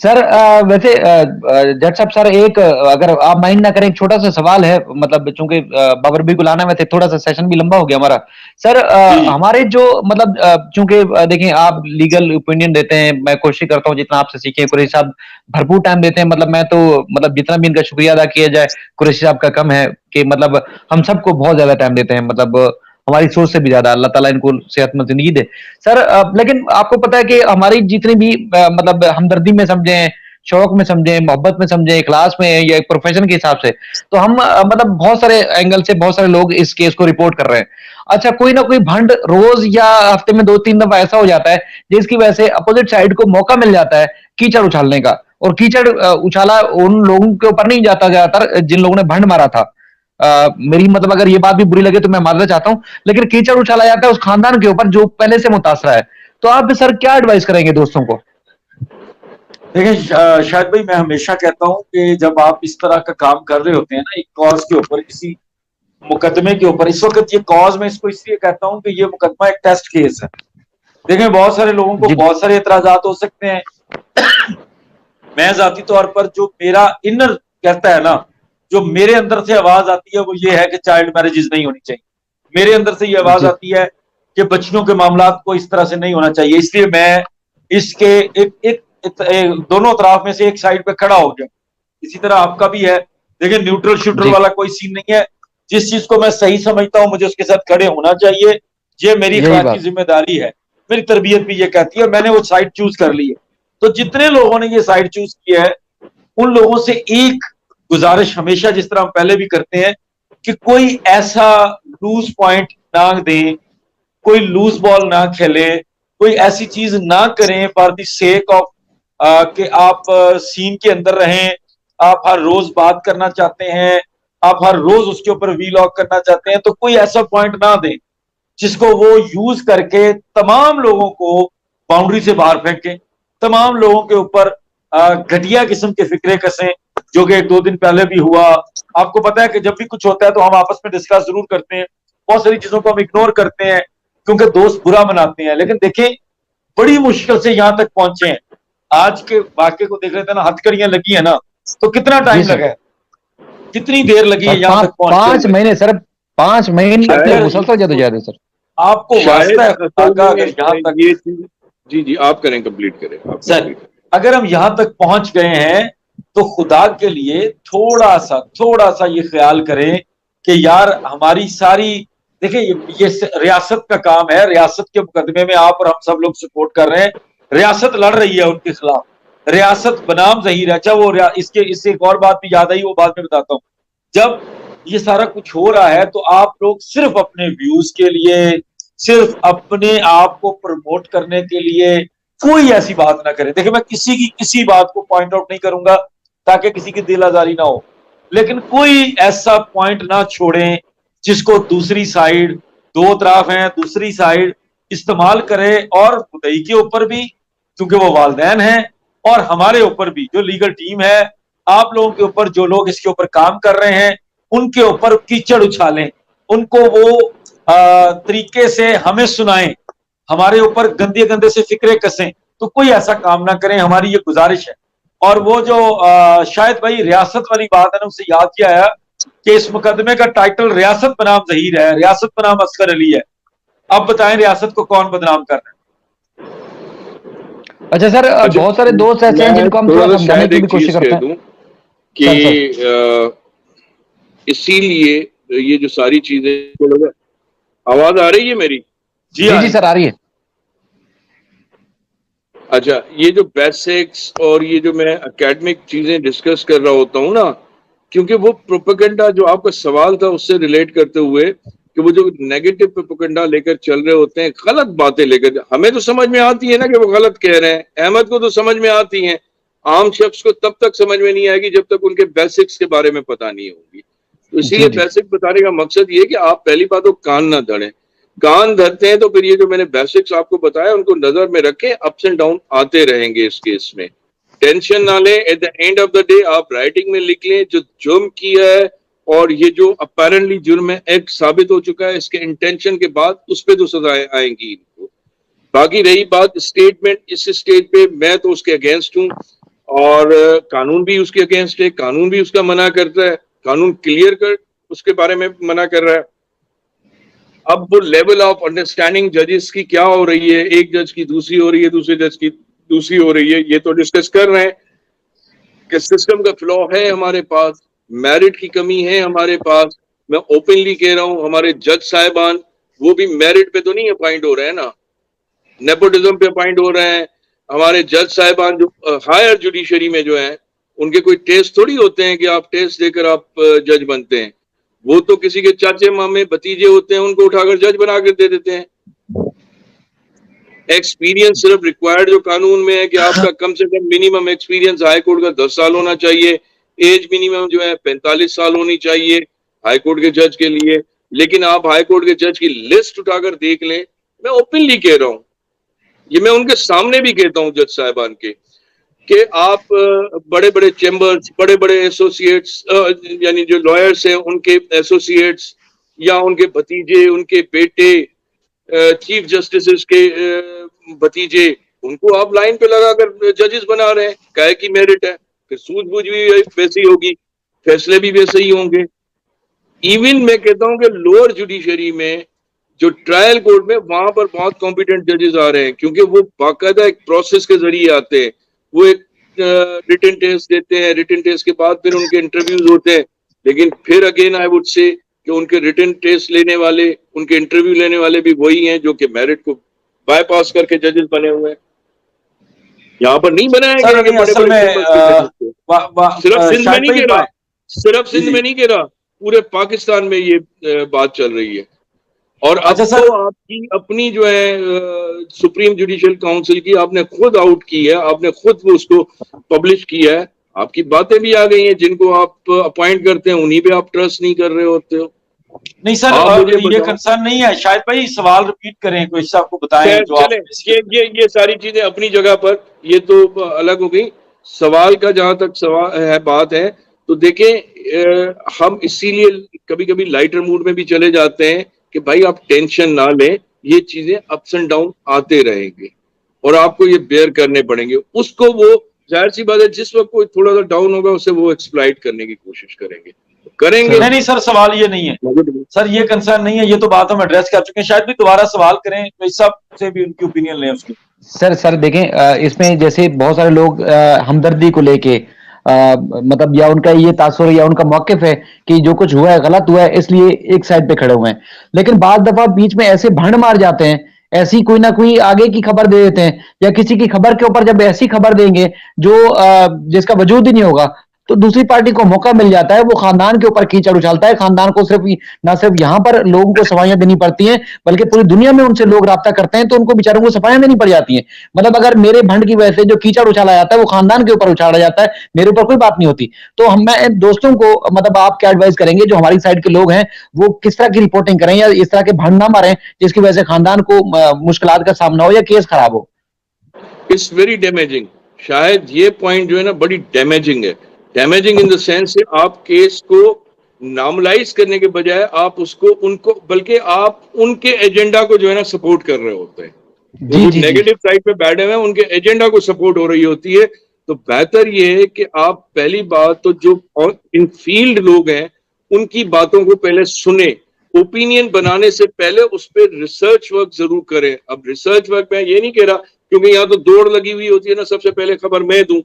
Sir वैसे जज साहब सर एक अगर आप माइंड ना करें एक छोटा सा सवाल है, मतलब चूंकि बाबर भी बुलाना में थे, थोड़ा सा सेशन भी लंबा हो गया हमारा। सर जी जी। हमारे जो मतलब चूंकि देखिए आप लीगल ओपिनियन देते हैं, मैं कोशिश करता हूँ जितना आपसे सीखें। कुरैशी साहब भरपूर टाइम देते हैं, मतलब मैं तो मतलब जितना भी इनका शुक्रिया अदा किया जाए कुरैशी साहब का कम है कि मतलब हम सबको बहुत ज्यादा टाइम देते हैं, मतलब हमारी सोच से भी ज्यादा। अल्लाह ताला इनको सेहतमंद जिंदगी दे। सर लेकिन आपको पता है कि हमारी जितनी भी मतलब हमदर्दी में समझें, शौक में समझें, मोहब्बत में समझें, क्लास में या एक प्रोफेशन के हिसाब से, तो हम मतलब बहुत सारे एंगल से बहुत सारे लोग इस केस को रिपोर्ट कर रहे हैं। अच्छा, कोई ना कोई भंड रोज या हफ्ते में 2-3 दफा ऐसा हो जाता है जिसकी वजह से अपोजिट साइड को मौका मिल जाता है कीचड़ उछालने का। और कीचड़ उछाला उन लोगों के ऊपर नहीं जाता ज्यादातर जिन लोगों ने भंड मारा था। मेरी मतलब अगर ये बात भी बुरी लगे तो मैं मानना चाहता हूँ, लेकिन कीचड़ उछाला जाता है उस खानदान के ऊपर जो पहले से मुतासरा है। तो आप सर क्या एडवाइस करेंगे दोस्तों को? देखिए शायद भाई, मैं हमेशा कहता हूं कि जब आप इस तरह का काम कर रहे होते हैं ना, एक कॉज के ऊपर, किसी मुकदमे के ऊपर, इस वक्त ये कॉज मैं इसको इसलिए कहता हूं कि ये मुकदमा एक टेस्ट केस है। देखें, बहुत सारे लोगों को जी बहुत सारे एतराजात हो सकते हैं। मैं जाती तौर पर जो मेरा इनर कहता है ना, जो मेरे अंदर से आवाज आती है वो ये है कि चाइल्ड मैरिजेस नहीं होनी चाहिए। मेरे अंदर से ये आवाज जी आती है कि बच्चियों के मामला को इस तरह से नहीं होना चाहिए। इसलिए मैं इसके दोनों तरफ में से एक साइड पे खड़ा हो गया। इसी तरह आपका भी है। देखिए, न्यूट्रल शूटर जी, वाला कोई सीन नहीं है। जिस चीज को मैं सही समझता हूं मुझे उसके साथ खड़े होना चाहिए। ये मेरी यही अखलाकी बात। जिम्मेदारी है। मेरी तरबियत भी ये कहती है, मैंने वो साइड चूज कर ली है। तो जितने लोगों ने ये साइड चूज किया है, उन लोगों से एक गुजारिश हमेशा, जिस तरह हम पहले भी करते हैं, कि कोई ऐसा लूज पॉइंट ना दें, कोई लूज बॉल ना खेले, कोई ऐसी चीज ना करें फॉर द सेक ऑफ कि आप सीन के अंदर रहें। आप हर रोज बात करना चाहते हैं, आप हर रोज उसके ऊपर वीलॉग करना चाहते हैं, तो कोई ऐसा पॉइंट ना दें जिसको वो यूज करके तमाम लोगों को बाउंड्री से बाहर फेंकें, तमाम लोगों के ऊपर घटिया किस्म के फिक्रे कसें, जो कि 1-2 दिन पहले भी हुआ। आपको पता है कि जब भी कुछ होता है तो हम आपस में डिस्कस जरूर करते हैं, बहुत सारी चीजों को हम इग्नोर करते हैं क्योंकि दोस्त बुरा मनाते हैं। लेकिन देखें, बड़ी मुश्किल से यहां तक पहुंचे हैं। आज के वाक्य को देख रहे थे ना, हथकड़ियां लगी है ना, तो कितना जी टाइम सर। लगा है, कितनी देर लगी है सर यहां तक पहुंचते पांच हुए। महीने सर, 5 महीने अगर मुसलसल जदोजहद है सर। आपको वास्ता शायद है खुदा असल का, में अगर यहां तक, ये चीज, जी जी आप करें, कंप्लीट करें, आप सर, कंप्लीट करें। अगर हम यहां तक पहुंच गए हैं तो खुदा के लिए थोड़ा सा ये ख्याल करें कि यार हमारी सारी, देखिए ये रियासत का काम है। रियासत के मुकदमे में आप और हम सब लोग सपोर्ट कर रहे हैं। रियासत लड़ रही है उनके खिलाफ। रियासत बनाम जहीर है। अच्छा, वो इसके इससे एक और बात भी याद आई, वो बात में बताता हूं। जब ये सारा कुछ हो रहा है तो आप लोग सिर्फ अपने व्यूज के लिए, सिर्फ अपने आप को प्रमोट करने के लिए कोई ऐसी बात ना करें। देखिए, मैं किसी की किसी बात को पॉइंट आउट नहीं करूंगा ताकि किसी की दिल आजारी ना हो, लेकिन कोई ऐसा पॉइंट ना छोड़ें जिसको दूसरी साइड, दो तरफ हैं, दूसरी साइड इस्तेमाल करे, और मुद्दई के ऊपर भी क्योंकि वो वालदैन हैं, और हमारे ऊपर भी जो लीगल टीम है, आप लोगों के ऊपर जो लोग इसके ऊपर काम कर रहे हैं, उनके ऊपर कीचड़ उछालें, उनको वो तरीके से हमें सुनाएं, हमारे ऊपर गंदे गंदे से फिक्रे कसें। तो कोई ऐसा काम ना करें, हमारी ये गुजारिश है। और वो जो शायद भाई रियासत वाली बात है ना, उससे याद किया है कि इस मुकदमे का टाइटल रियासत बनाम जहीर है, रियासत बनाम असगर अली है। अब बताएं रियासत को कौन बदनाम कर रहा अच्छा सर, अच्छा, बहुत सारे दोस्त ऐसे हैं मैं जिनको हम थोड़ा थोड़ा सा समझाने शायद की एक भी चीज कोशिश कह करते हैं। दूं कि सर सर। इसीलिए ये जो सारी चीजें, आवाज आ रही है मेरी? जी जी आ जी रही। सर, आ रही है। अच्छा, ये जो बेसिक्स और ये जो मैं एकेडमिक चीजें डिस्कस कर रहा होता हूँ ना, क्योंकि वो प्रोपेगेंडा जो आपका सवाल था उससे रिलेट करते हुए, कि वो जो नेगेटिव प्रोपेगेंडा लेकर चल रहे होते हैं, गलत बातें लेकर, हमें तो समझ में आती है ना कि वो गलत कह रहे हैं, अहमद को तो समझ में आती हैं, आम शख्स को तब तक समझ में नहीं आएगी जब तक उनके बेसिक्स के बारे में पता नहीं होगी। तो जी इसीलिए जी। बेसिक बताने का मकसद ये कि आप पहली बात तो कान ना धरें। कान धरते हैं तो फिर ये जो मैंने बेसिक्स आपको बताया उनको नजर में रखें, अप्स एंड डाउन आते रहेंगे इस केस में, टेंशन ना लें। At the end of the day आप राइटिंग में लिख लें जो जुर्म किया है, और ये जो अपेरेंटली जुर्म है एक साबित हो चुका है, इसके इंटेंशन के बाद उस पर तो सजाएं आएंगी इनको। बाकी रही बात स्टेटमेंट, इस स्टेज पे मैं तो उसके अगेंस्ट हूँ, और कानून भी उसके अगेंस्ट है, कानून भी उसका मना करता है, कानून क्लियर कर उसके बारे में मना कर रहा है। अब वो लेवल ऑफ अंडरस्टैंडिंग जजेस की क्या हो रही है, एक जज की दूसरी हो रही है, दूसरे जज की दूसरी हो रही है, ये तो डिस्कस कर रहे हैं कि सिस्टम का फ्लॉ है हमारे पास, मेरिट की कमी है हमारे पास। मैं ओपनली कह रहा हूं, हमारे जज साहिबान वो भी मेरिट पे तो नहीं अपॉइंट हो रहे हैं ना, नेपोटिज्म पे अपॉइंट हो रहे हैं। हमारे जज साहिबान जो हायर जुडिशरी में जो है, उनके कोई टेस्ट थोड़ी होते हैं कि आप टेस्ट देकर आप जज बनते हैं। वो तो किसी के चाचे मामे भतीजे होते हैं, उनको उठाकर जज बना कर दे देते हैं। एक्सपीरियंस सिर्फ रिक्वायर्ड जो कानून में है कि आपका कम से कम मिनिमम एक्सपीरियंस हाई कोर्ट का 10 साल होना चाहिए, एज मिनिमम जो है 45 साल होनी चाहिए हाई कोर्ट के जज के लिए। लेकिन आप हाई कोर्ट के जज की लिस्ट उठाकर देख लें, मैं ओपनली कह रहा हूं, ये मैं उनके सामने भी कहता हूं जज साहिबान के, कि आप बड़े बड़े चैम्बर्स, बड़े बड़े एसोसिएट्स, यानी जो लॉयर्स हैं उनके एसोसिएट्स या उनके भतीजे, उनके बेटे, चीफ जस्टिस के भतीजे, उनको आप लाइन पे लगाकर जजेस बना रहे हैं। काहे की मेरिट है, फिर सूझबूझ भी वैसी होगी, फैसले भी वैसे ही होंगे। इवन मैं कहता हूं कि लोअर जुडिशरी में जो ट्रायल कोर्ट में, वहां पर बहुत कॉम्पिटेंट जजेस आ रहे हैं, क्योंकि वो बाकायदा एक प्रोसेस के जरिए आते हैं। वो एक रिटन टेस्ट देते हैं, रिटन टेस्ट के बाद फिर उनके इंटरव्यूज होते हैं। लेकिन फिर अगेन आई वुड से कि उनके रिटन टेस्ट लेने वाले, उनके इंटरव्यू लेने वाले भी वही हैं जो कि मेरिट को बाईपास करके जजेस बने हुए हैं। यहाँ पर नहीं बनाया गया कि बड़े बड़े सिर्फ सिंध में नहीं कह रहा, सिर्फ सिंध में नहीं कह रहा, पूरे पाकिस्तान में ये बात चल रही है। और अब तो आपकी अपनी जो है सुप्रीम जुडिशियल काउंसिल की आपने खुद आउट की है, आपने खुद उसको पब्लिश किया है। आपकी बातें भी आ गई हैं, जिनको आप अपॉइंट करते हैं उन्हीं पे आप ट्रस्ट नहीं कर रहे होते हो। नहीं सर, ये कंसर्न नहीं है। शायद भाई सवाल रिपीट करें, कोई आपको बताएं जो चले, ये सारी चीजें अपनी जगह पर, ये तो अलग हो गई। सवाल का जहां तक सवाल है, बात है, तो देखें हम इसीलिए कभी कभी लाइटर मूड में भी चले जाते हैं कि भाई आप टेंशन ना लें, ये चीजें अप्स एंड डाउन आते रहेंगे और आपको ये बेयर करने पड़ेंगे। उसको वो जाहिर सी बात है, जिस वक्त कोई थोड़ा सा डाउन होगा उसे वो एक्सप्लॉइट करने की कोशिश करेंगे। नहीं सर, सवाल ये नहीं है सर, ये कंसर्न नहीं है, ये तो बात हम एड्रेस कर चुके हैं। शायद भी दोबारा सवाल करें, तो इस सब से भी उनकी ओपिनियन लें उसकी। सर देखें, इसमें जैसे बहुत सारे लोग हमदर्दी को लेके मतलब या उनका ये तासुर या उनका मौकिफ है कि जो कुछ हुआ है गलत हुआ है, इसलिए एक साइड पे खड़े हुए हैं। लेकिन बाद दफा बीच में ऐसे भंड मार जाते हैं, ऐसी कोई ना कोई आगे की खबर दे देते हैं, या किसी की खबर के ऊपर जब ऐसी खबर देंगे जो जिसका वजूद ही नहीं होगा, तो दूसरी पार्टी को मौका मिल जाता है, वो खानदान के ऊपर कीचड़ उछालता है। खानदान को सिर्फ ना सिर्फ यहां पर लोगों को सफाइयां देनी पड़ती हैं, बल्कि पूरी दुनिया में उनसे लोग राब्ता करते हैं, तो उनको बेचारों को सफाइयां देनी पड़ जाती हैं। मतलब अगर मेरे भंड की वजह से जो कीचड़ उछाला जाता है वो खानदान के ऊपर उछाला जाता है, मेरे ऊपर कोई बात नहीं होती। तो हम मैं दोस्तों को मतलब आप क्या एडवाइस करेंगे, जो हमारी साइड के लोग हैं वो किस तरह की रिपोर्टिंग करें या इस तरह के भंड ना मारें जिसकी वजह से खानदान को मुश्किलात का सामना हो या केस खराब हो? It's very damaging. शायद ये पॉइंट जो है ना बड़ी डैमेजिंग है। डैमेजिंग इन द सेंस से आप केस को नॉर्मलाइज करने के बजाय आप उसको उनको, बल्कि आप उनके एजेंडा को जो है ना सपोर्ट कर रहे होते हैं। जो नेगेटिव साइड पे बैठे हुए हैं उनके एजेंडा को सपोर्ट हो रही होती है। तो बेहतर ये है कि आप पहली बात तो जो इन फील्ड लोग हैं उनकी बातों को पहले सुने, ओपिनियन बनाने से पहले उस पर रिसर्च वर्क जरूर करें। अब रिसर्च वर्क में ये नहीं कह रहा, क्योंकि यहाँ तो दौड़ लगी हुई होती है ना, सबसे पहले खबर मैं दूं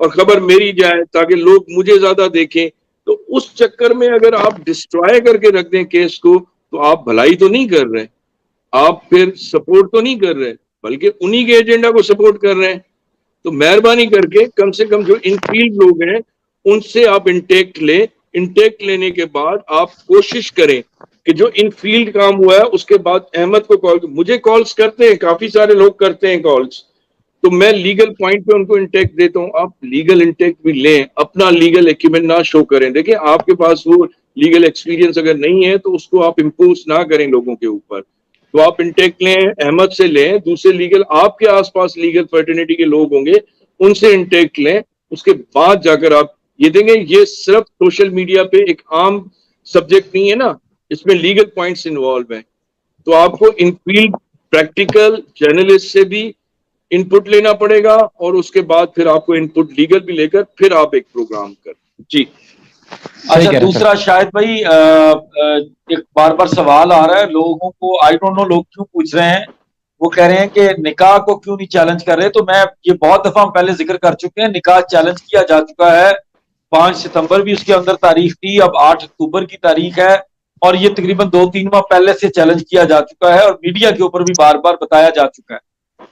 और खबर मेरी जाए ताकि लोग मुझे ज्यादा देखें। तो उस चक्कर में अगर आप डिस्ट्रॉय करके रख दें केस को, तो आप भलाई तो नहीं कर रहे, आप फिर सपोर्ट तो नहीं कर रहे, बल्कि उन्हीं के एजेंडा को सपोर्ट कर रहे हैं। तो मेहरबानी करके कम से कम जो इन फील्ड लोग हैं उनसे आप इंटेक्ट लें। इंटेक्ट लेने के बाद आप कोशिश करें कि जो इन फील्ड काम हुआ है उसके बाद अहमद को कॉल, मुझे कॉल्स करते हैं, काफी सारे लोग करते हैं कॉल्स, तो मैं लीगल पॉइंट पे उनको इंटेक्ट देता हूं। आप लीगल इंटेक्ट भी लें, अपना लीगल एक्यूमेंट ना शो करें। देखिए आपके पास वो लीगल एक्सपीरियंस अगर नहीं है तो उसको आप इम्पोज ना करें लोगों के ऊपर। तो आप इंटेक्ट लें, अहमद से लें, दूसरे लीगल आपके आसपास लीगल फर्टिनिटी के लोग होंगे उनसे इंटेक्ट लें। उसके बाद जाकर आप ये देंगे। ये सिर्फ सोशल मीडिया पे एक आम सब्जेक्ट नहीं है ना, इसमें लीगल पॉइंट्स इन्वॉल्व हैं। तो आपको इन फील्ड प्रैक्टिकल जर्नलिस्ट से भी इनपुट लेना पड़ेगा और उसके बाद फिर आपको इनपुट लीगल भी लेकर फिर आप एक प्रोग्राम कर। जी अच्छा, दूसरा शायद भाई एक बार बार सवाल आ रहा है लोगों को, आई डोंट नो लोग क्यों पूछ रहे हैं, वो कह रहे हैं कि निकाह को क्यों नहीं चैलेंज कर रहे। तो मैं ये बहुत दफा हम पहले जिक्र कर चुके हैं, निकाह चैलेंज किया जा चुका है, 5 सितंबर भी उसके अंदर तारीख थी, अब 8 अक्टूबर की तारीख है, और ये तकरीबन 2-3 माह पहले से चैलेंज किया जा चुका है और मीडिया के ऊपर भी बार बार बताया जा चुका है।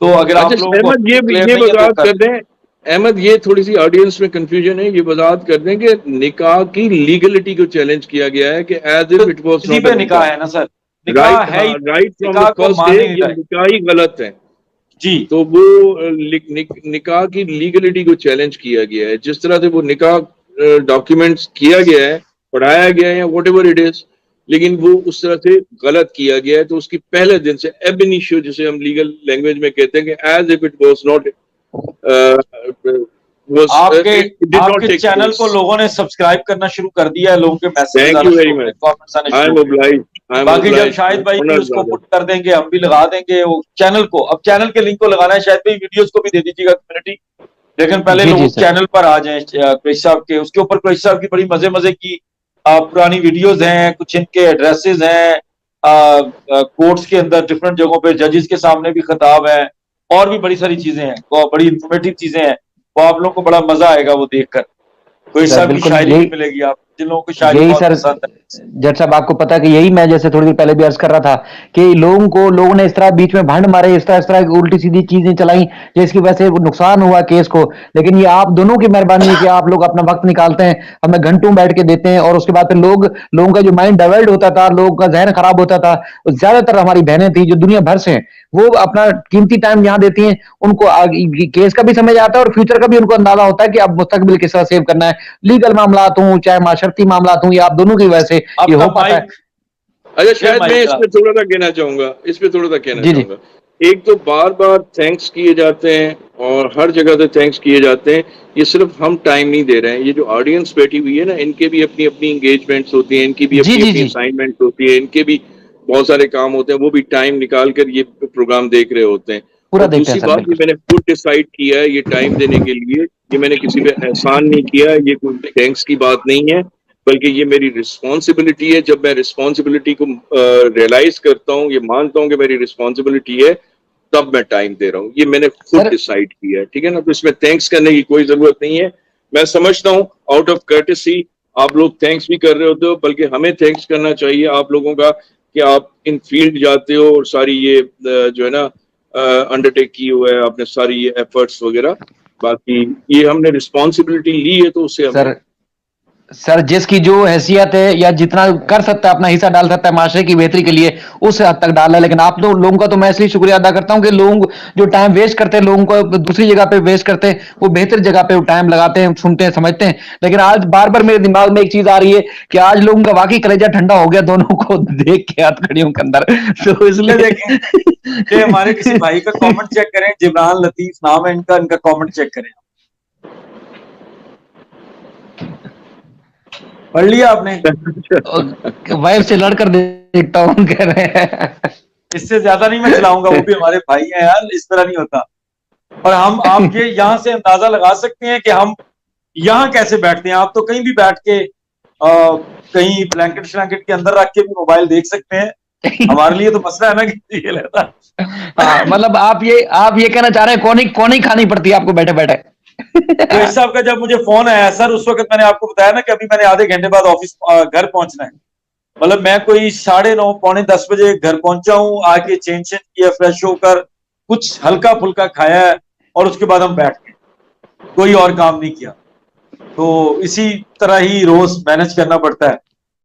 तो अगर आप लोगों को ये वजाहत कर दें अहमद, ये थोड़ी सी ऑडियंस में कंफ्यूजन है, ये वजाहत कर दें कि निकाह की लीगलिटी को चैलेंज किया गया है कि as if it was not निकाह है ना sir, right from the first day ये निकाह ही गलत है जी। तो वो निकाह की लीगलिटी को चैलेंज किया गया है, जिस तरह से वो निकाह डॉक्यूमेंट्स किया गया है, पढ़ाया गया है, व्हाटएवर इट इज, लेकिन वो उस तरह से गलत किया गया है। तो उसकी पहले दिन से एब इनिशियो, जिसे हम लीगल लैंग्वेज में कहते हैं कि as if it was not आपके चैनल को लोगों ने सब्सक्राइब करना शुरू कर दिया है, लोगों के मैसेज आने शुरू हो गए। बाकी जब शाहिद भाई भी उसको पुट कर देंगे, हम भी लगा देंगे वो चैनल को। अब चैनल के लिंक को लगाना है, शायद भाई वीडियोस को भी दे दीजिएगा कम्युनिटी, लेकिन पहले लोग चैनल पर आ जाएं कुरैशी साहब के। उसके ऊपर कुरैशी साहब की बड़ी मजे मजे की पुरानी वीडियोस हैं, कुछ इनके एड्रेसेस हैं, कोर्ट्स के अंदर डिफरेंट जगहों पे जजेस के सामने भी खिताब है, और भी बड़ी सारी चीजें हैं, बड़ी इंफॉर्मेटिव चीजें हैं। वो आप लोगों को बड़ा मजा आएगा वो देखकर। कोई साहब की शायरी भी मिलेगी, आप जिन लोगों को शायरी बहुत पसंद है। जज साहब आपको पता है कि यही मैं जैसे थोड़ी देर पहले भी अर्ज कर रहा था कि लोगों ने इस तरह बीच में भंड मारे, इस तरह उल्टी सीधी चीजें चलाई जिसकी वजह से नुकसान हुआ केस को। लेकिन ये आप दोनों की मेहरबानी है कि आप लोग अपना वक्त निकालते हैं, हमें घंटों बैठ के देते हैं, और उसके बाद फिर लोगों का जो माइंड डाइवर्ट होता था, लोगों का जहन खराब होता था। ज्यादातर हमारी बहनें थी जो दुनिया भर से, वो अपना कीमती टाइम यहाँ देती हैं, उनको केस का भी समझ आता है और फ्यूचर का भी उनको अंदाजा होता है कि अब मुस्तकबिल किस तरह सेव करना है। लीगल मामलात हूँ चाहे माशरती मामलात हूँ, या आप दोनों की वजह से ये हो पाता है। अच्छा, शायद मैं इसमें थोड़ा सा कहना चाहूंगा, एक तो बार बार थैंक्स किए जाते हैं और हर जगह से थैंक्स किए जाते हैं, ये सिर्फ हम टाइम नहीं दे रहे हैं, ये जो ऑडियंस बैठी हुई है ना, इनके भी अपनी अपनी एंगेजमेंट्स होती हैं, इनकी भी अपनी असाइनमेंट्स होती है, इनके भी बहुत सारे काम होते हैं, वो भी टाइम निकाल कर ये प्रोग्राम देख रहे होते हैं। और दूसरी बात, ये मैंने खुद डिसाइड किया है ये टाइम देने के लिए, ये मैंने किसी पे एहसान नहीं किया, ये कोई थैंक्स की बात नहीं है, बल्कि ये मेरी रिस्पॉन्सिबिलिटी है। जब मैं रिस्पॉन्सिबिलिटी को रियलाइज करता हूँ, ये मानता हूँ कि मेरी रिस्पॉन्सिबिलिटी है, तब मैं टाइम दे रहा हूँ। ये मैंने खुद डिसाइड किया है, ठीक है ना। तो इसमें थैंक्स करने की कोई जरूरत नहीं है। मैं समझता हूँ आउट ऑफ कर्टेसी आप लोग थैंक्स भी कर रहे होते हो, बल्कि हमें थैंक्स करना चाहिए आप लोगों का कि आप इन फील्ड जाते हो और सारी ये जो है ना अंडरटेक की हुआ है आपने, सारी ये एफर्ट्स वगैरह। बाकी ये हमने रिस्पॉन्सिबिलिटी ली है, तो उससे हमें सर जिसकी जो हैसियत है या जितना कर सकता है अपना हिस्सा डाल सकता है माशरे की बेहतरी के लिए, उस हद तक डाला है। लेकिन आप लोगों का तो मैं इसलिए शुक्रिया अदा करता हूं कि लोग जो टाइम वेस्ट करते हैं, लोगों को दूसरी जगह पे वेस्ट करते हैं, वो बेहतर जगह पे टाइम लगाते हैं, सुनते हैं, समझते हैं। लेकिन आज बार बार मेरे दिमाग में एक चीज आ रही है कि आज लोगों का वाकई कलेजा ठंडा हो गया दोनों को देख के हथकड़ियों के अंदर। तो इसलिए देखें हमारे किसी भाई का कॉमेंट चेक करें, जिब्रान लतीफ नाम है इनका कॉमेंट चेक करें। पढ़ लिया आपने? वाइफ से लड़कर देखता हूँ कह रहे हैं। इससे ज्यादा नहीं मैं चलाऊंगा, वो भी हमारे भाई हैं यार, इस तरह नहीं होता। और हम आप ये यहाँ से अंदाजा लगा सकते हैं कि हम यहाँ कैसे बैठते हैं। आप तो कहीं भी बैठ के कहीं ब्लैंकेट श्लैंकेट के अंदर रख के भी मोबाइल देख सकते हैं। हमारे लिए तो मसला है ना कि ये लेता। मतलब आप ये कहना चाह रहे हैं कौन ही खानी पड़ती है आपको बैठे बैठे। तो इस साहब का जब मुझे फोन आया सर, उस वक्त मैंने आपको बताया ना कि अभी मैंने आधे घंटे बाद ऑफिस घर पहुंचना है। मतलब मैं कोई 9:30 पौने 10 बजे घर पहुंचा हूं, आके चेंज किया, फ्रेश होकर कुछ हल्का फुल्का खाया है, और उसके बाद हम बैठ गए, कोई और काम नहीं किया। तो इसी तरह ही रोज मैनेज करना पड़ता है।